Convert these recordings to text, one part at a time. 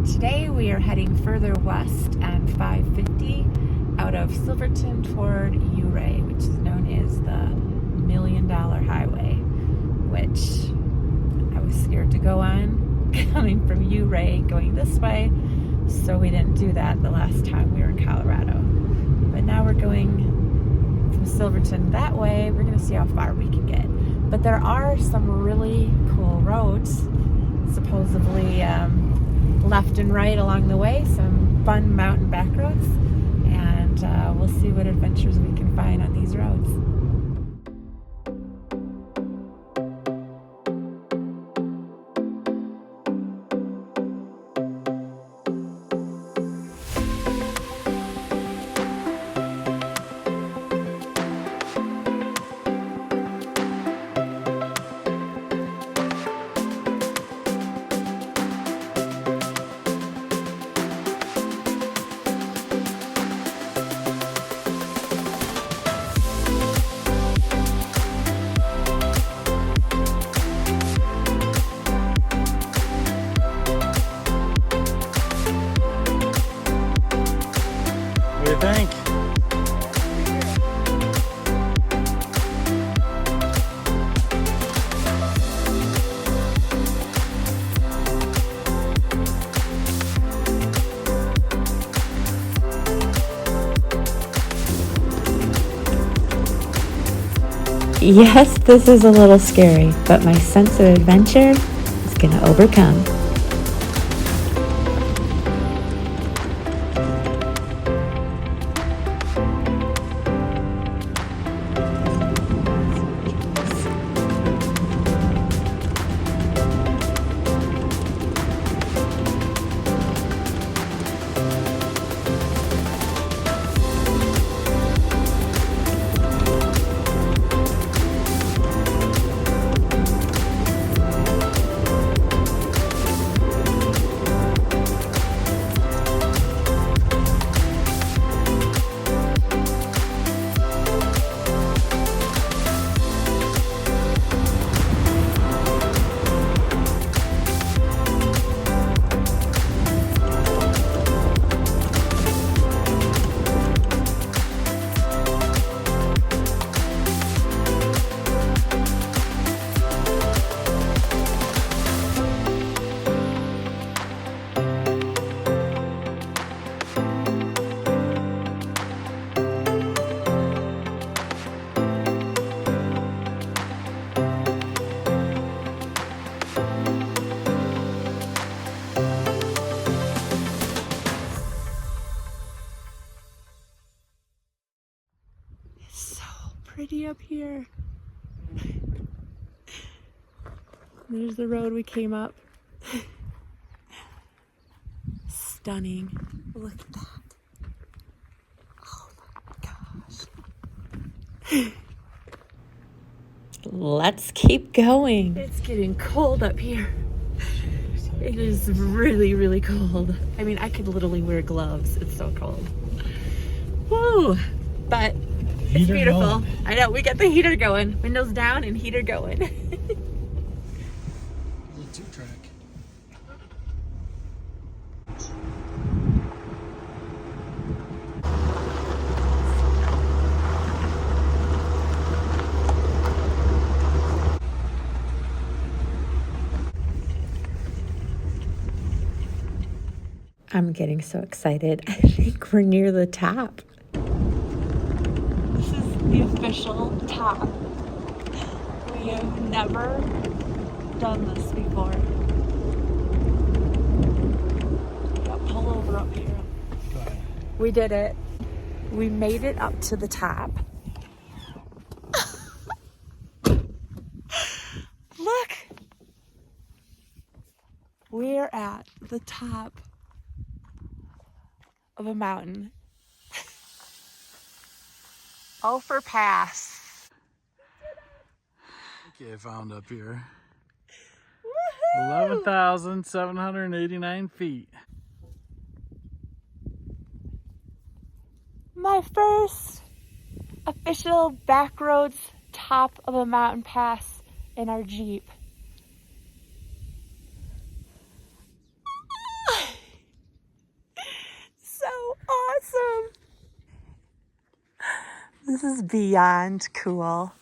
Today we are heading further west on 550 out of Silverton toward Ouray, which is known as the $1 Million Highway, which I was scared to go on coming from Ouray going this way, so we didn't do that the last time we were in Colorado. But now we're going from Silverton that way. We're going to see how far we can get. But there are some really cool roads, supposedly left and right along the way, some fun mountain back roads, and we'll see what adventures we can find on these roads. What do you think? Yes, this is a little scary, but my sense of adventure is going to overcome. Pretty up here. There's the road we came up. Stunning. Look at that. Oh my gosh. Let's keep going. It's getting cold up here. It is really, really cold. I mean, I could literally wear gloves. It's so cold. Woo! But it's beautiful. Going. I know, we got the heater going. Windows down and heater going. A two-track. I'm getting so excited. I think we're near the top. This is the official top. We have never done this before. Yeah, pull over up here. Go ahead. We did it. We made it up to the top. Look! We're at the top of a mountain. Ophir Pass. Okay, I found up here. Woohoo! 11,789 feet. My first official Backroads top of a mountain pass in our Jeep. This is beyond cool.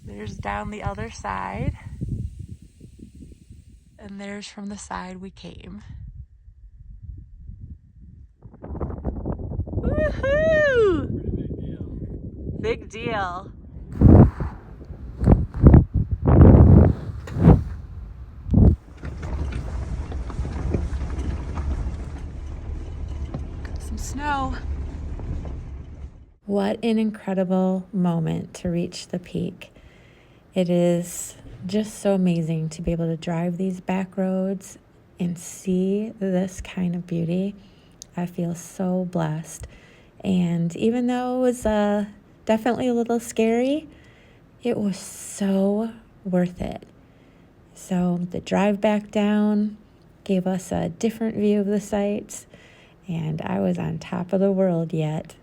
There's down the other side. And there's from the side we came. Woohoo! Big deal. Some snow. What an incredible moment to reach the peak. It is just so amazing to be able to drive these back roads and see this kind of beauty. I feel so blessed. And even though it was definitely a little scary, it was so worth it. So the drive back down gave us a different view of the sights, and I was on top of the world yet.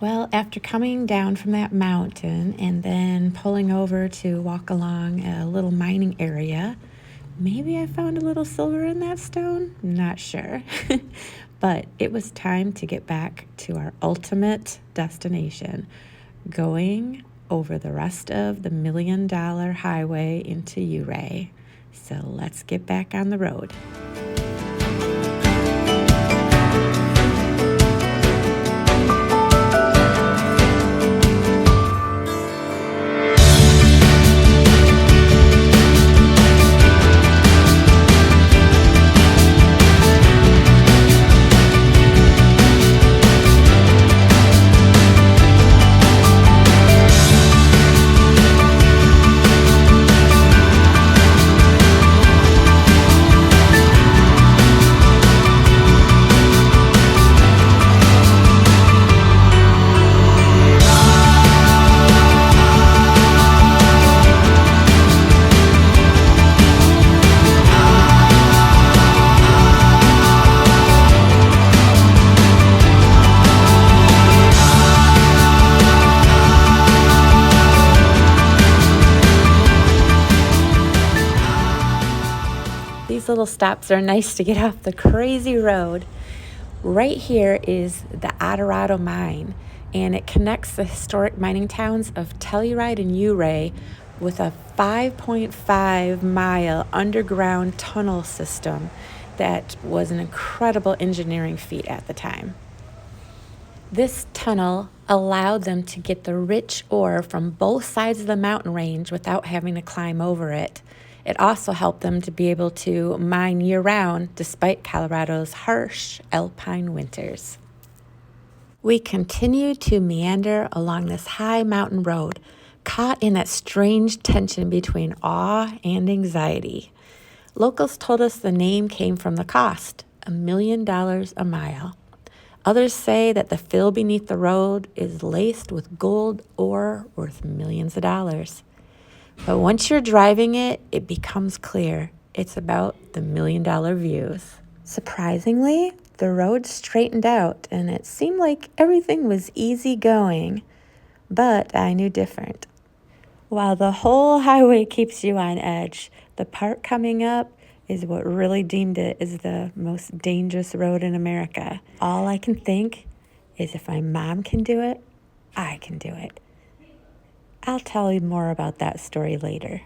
Well, after coming down from that mountain and then pulling over to walk along a little mining area, maybe I found a little silver in that stone? Not sure. But it was time to get back to our ultimate destination, going over the rest of the $1 Million Highway into Ouray. So let's get back on the road. Little stops are nice to get off the crazy road. Right here is the Dorado mine, and it connects the historic mining towns of Telluride and Ouray with a 5.5 mile underground tunnel system that was an incredible engineering feat at the time. This tunnel allowed them to get the rich ore from both sides of the mountain range without having to climb over it. It also helped them to be able to mine year-round despite Colorado's harsh alpine winters. We continued to meander along this high mountain road, caught in that strange tension between awe and anxiety. Locals told us the name came from the cost, $1 million a mile. Others say that the fill beneath the road is laced with gold ore worth millions of dollars. But once you're driving it, it becomes clear it's about the $1 million views. Surprisingly, the road straightened out and it seemed like everything was easy going, but I knew different. While the whole highway keeps you on edge, the part coming up is what really deemed it as the most dangerous road in America. All I can think is if my mom can do it, I can do it. I'll tell you more about that story later.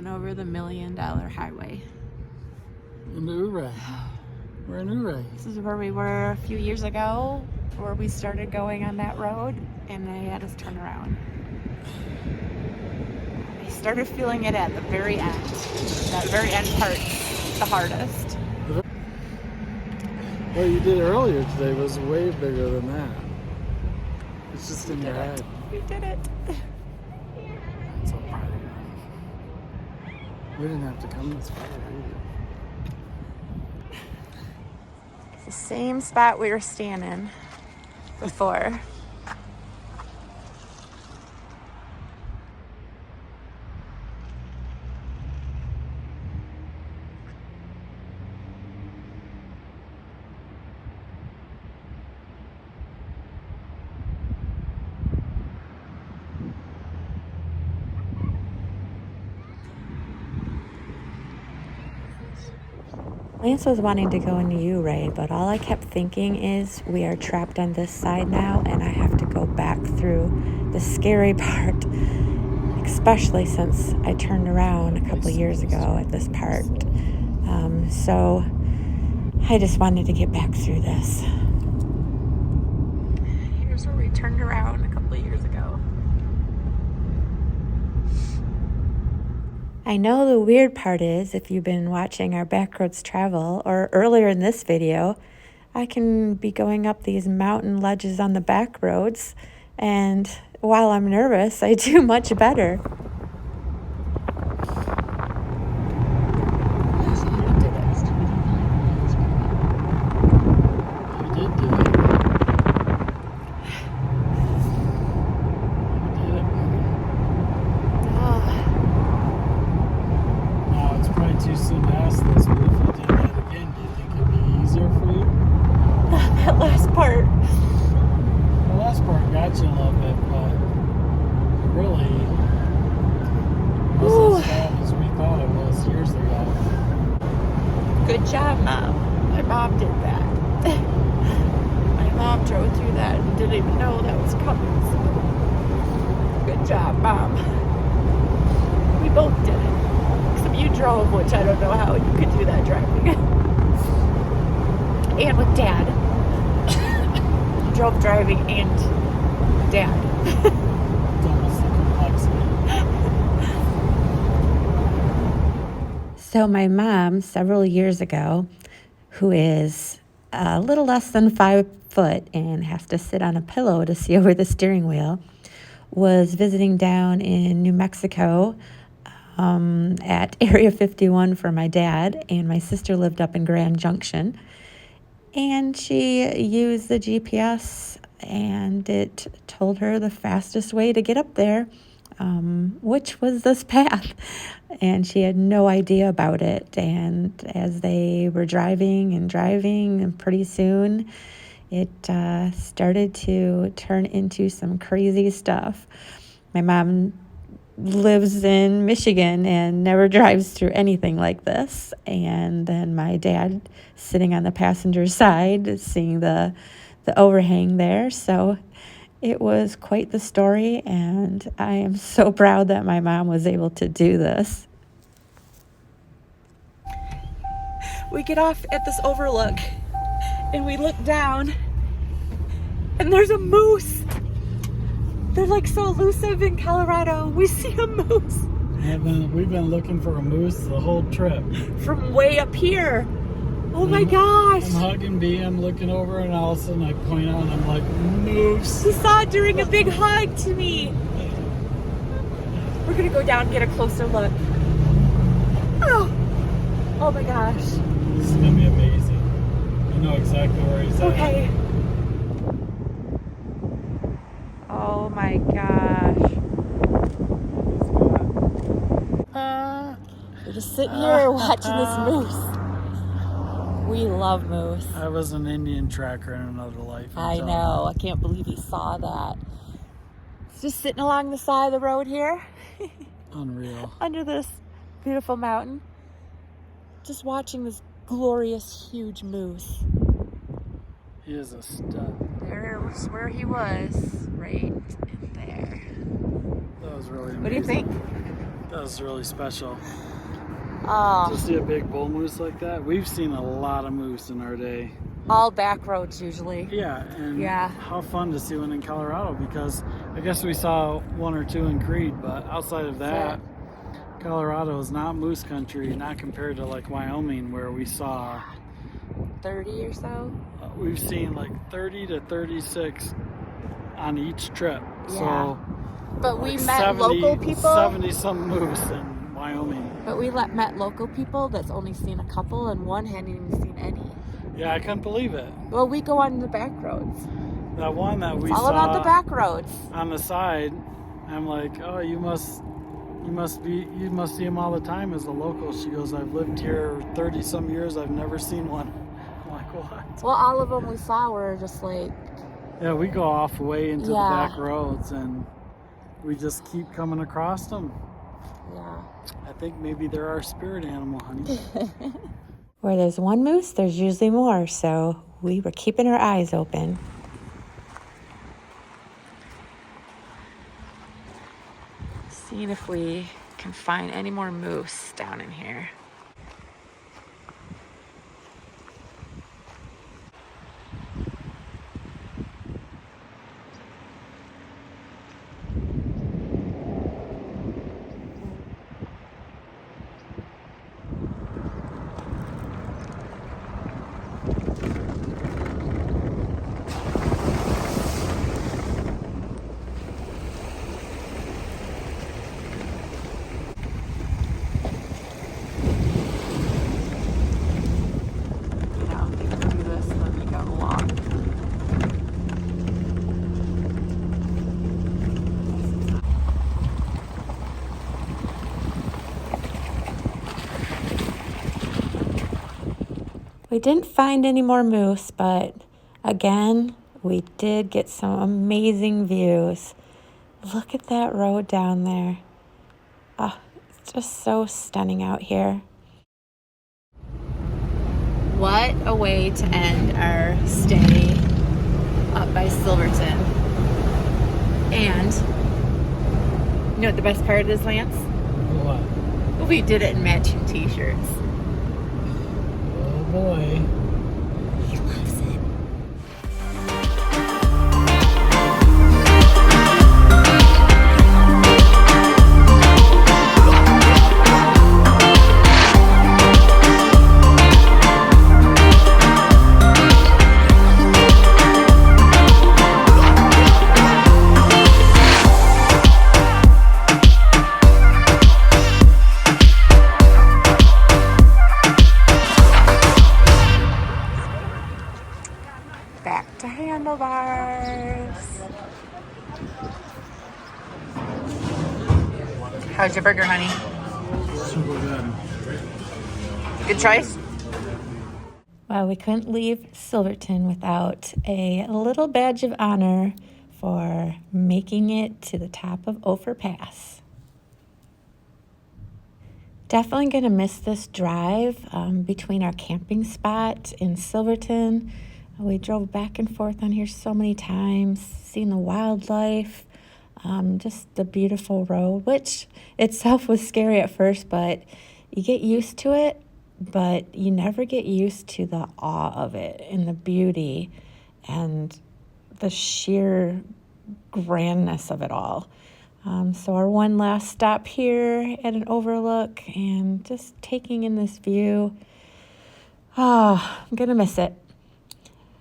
going over the $1 Million Highway. In Ouray. We're in Ouray. This is where we were a few years ago, where we started going on that road, and they had us turn around. I started feeling it at the very end. That very end part's the hardest. What you did earlier today was way bigger than that. It's just in your head. We did it. I'm so proud of you. We didn't have to come this far, either. It's the same spot we were standing before. Lance was wanting to go into Ouray, but all I kept thinking is we are trapped on this side now, and I have to go back through the scary part, especially since I turned around a couple years ago at this part. So I just wanted to get back through this. Here's where we turned around a couple years ago. I know the weird part is, if you've been watching our Backroads travel, or earlier in this video, I can be going up these mountain ledges on the back roads, and while I'm nervous, I do much better. Good job, Mom. My mom did that. My mom drove through that and didn't even know that was coming. So good job, Mom. We both did it. Except you drove, which I don't know how you could do that driving. And with Dad. You drove driving and Dad. So my mom, several years ago, who is a little less than 5 foot and has to sit on a pillow to see over the steering wheel, was visiting down in New Mexico at Area 51 for my dad, and my sister lived up in Grand Junction. And she used the GPS, and it told her the fastest way to get up there, which was this path. And she had no idea about it. And as they were driving, and pretty soon it started to turn into some crazy stuff. My mom lives in Michigan and never drives through anything like this. And then my dad sitting on the passenger side, seeing the overhang there. So it was quite the story, and I am so proud that my mom was able to do this. We get off at this overlook, and we look down, and there's a moose. They're like so elusive in Colorado. We see a moose. We've been looking for a moose the whole trip. From way up here. Oh my gosh. I'm hugging B, I'm looking over, and all of a sudden I point out and I'm like, moose. He saw it during a big hug to me. We're gonna go down and get a closer look. Oh my gosh. This is gonna be amazing. I know exactly where he's at. Okay. Oh my gosh. We're just sitting here watching this moose. We love moose. I was an Indian tracker in another life. I know. I can't believe he saw that. It's just sitting along the side of the road here. Unreal. Under this beautiful mountain. Just watching this glorious, huge moose. He is a stud. There's where he was. Right there. That was really amazing. What do you think? That was really special. Oh, To see a big bull moose like that. We've seen a lot of moose in our day. all back roads usually. Yeah, and Yeah. how fun to see one in Colorado, because I guess we saw one or two in Creed, but outside of that, Colorado is not moose country, not compared to like Wyoming, where we saw 30 or so. We've seen like 30 to 36 on each trip. Yeah. So, But we like met 70, local people. 70 some moose in Wyoming. But we met local people that's only seen a couple, and one hadn't even seen any. Yeah, I couldn't believe it. Well, we go on the back roads. That one that we It's all saw about the back roads. on the side, I'm like, oh, you must see him all the time as a local. She goes, I've lived here 30 some years. I've never seen one. I'm like, what? Well, all of them we saw were just like, Yeah, we go off way into the Yeah. back roads, and we just keep coming across them. yeah. I think maybe they're our spirit animal, honey. Where there's one moose, there's usually more, so we were keeping our eyes open. Seeing if we can find any more moose down in here. We didn't find any more moose, but again, we did get some amazing views. Look at that road down there. Oh, it's just so stunning out here. What a way to end our stay up by Silverton. And you know what the best part is, Lance? What? We did it in matching t-shirts. Oh boy. He loves it. Back to handlebars. How's your burger, honey? Super good. Good choice. Well, we couldn't leave Silverton without a little badge of honor for making it to the top of Ophir Pass. Definitely going to miss this drive between our camping spot in Silverton. We drove back and forth on here so many times, seeing the wildlife, just the beautiful road, which itself was scary at first, but you get used to it, but you never get used to the awe of it and the beauty and the sheer grandness of it all. So our one last stop here at an overlook and just taking in this view. Oh, I'm going to miss it.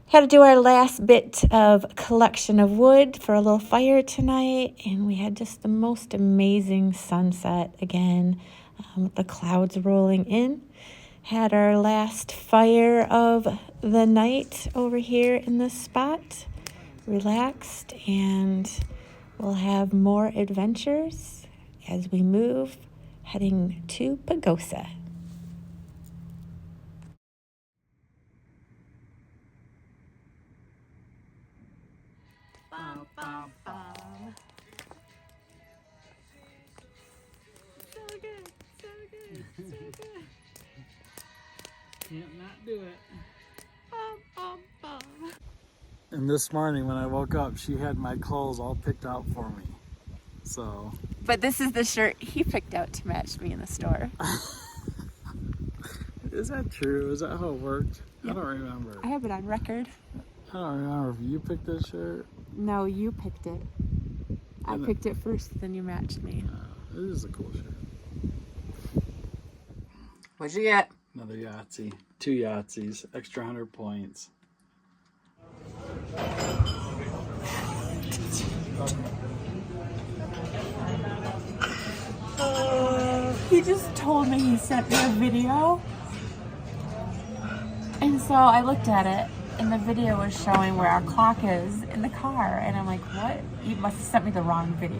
Had to do our last bit of collection of wood for a little fire tonight, and we had just the most amazing sunset again, with the clouds rolling in. Had our last fire of the night over here in this spot. Relaxed, and we'll have more adventures as we move, heading to Pagosa. Bum, bum, bum. So good, so good, so good. Can't not do it. Bum, bum, bum. And this morning when I woke up, she had my clothes all picked out for me. So But this is the shirt he picked out to match me in the store. Is that true? Is that how it worked? Yep. I don't remember. I have it on record. I don't remember if you picked this shirt. No, you picked it. I picked it first, then you matched me. This is a cool shirt. What'd you get? Another Yahtzee. 2 Yahtzees. Extra 100 points. He just told me he sent me a video. And so I looked at it, and the video was showing where our clock is in the car. And I'm like, what? You must have sent me the wrong video.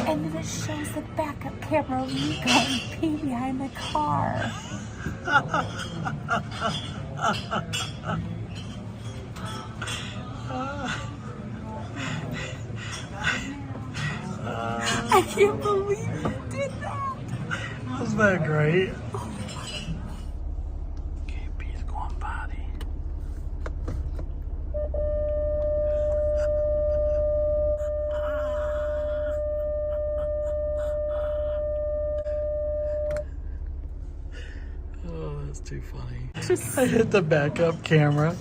And then it shows the backup camera of me going pee behind the car. I can't believe you did that. Wasn't that great? KP's going potty. Oh, that's too funny. I hit the backup camera.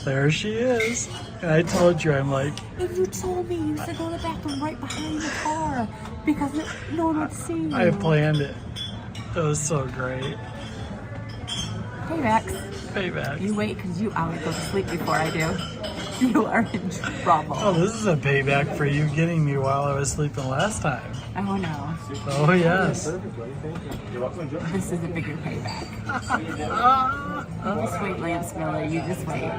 There she is. And I told you, I'm like... And you told me you should go to the bathroom right behind the car because no one would see you. I planned it. It was so great. Paybacks. Payback. You wait because you always go to sleep before I do. You are in trouble. Oh, this is a payback for you getting me while I was sleeping last time. Oh no. Oh, yes. This is a bigger payback. Just wait, Lance Miller. You just wait.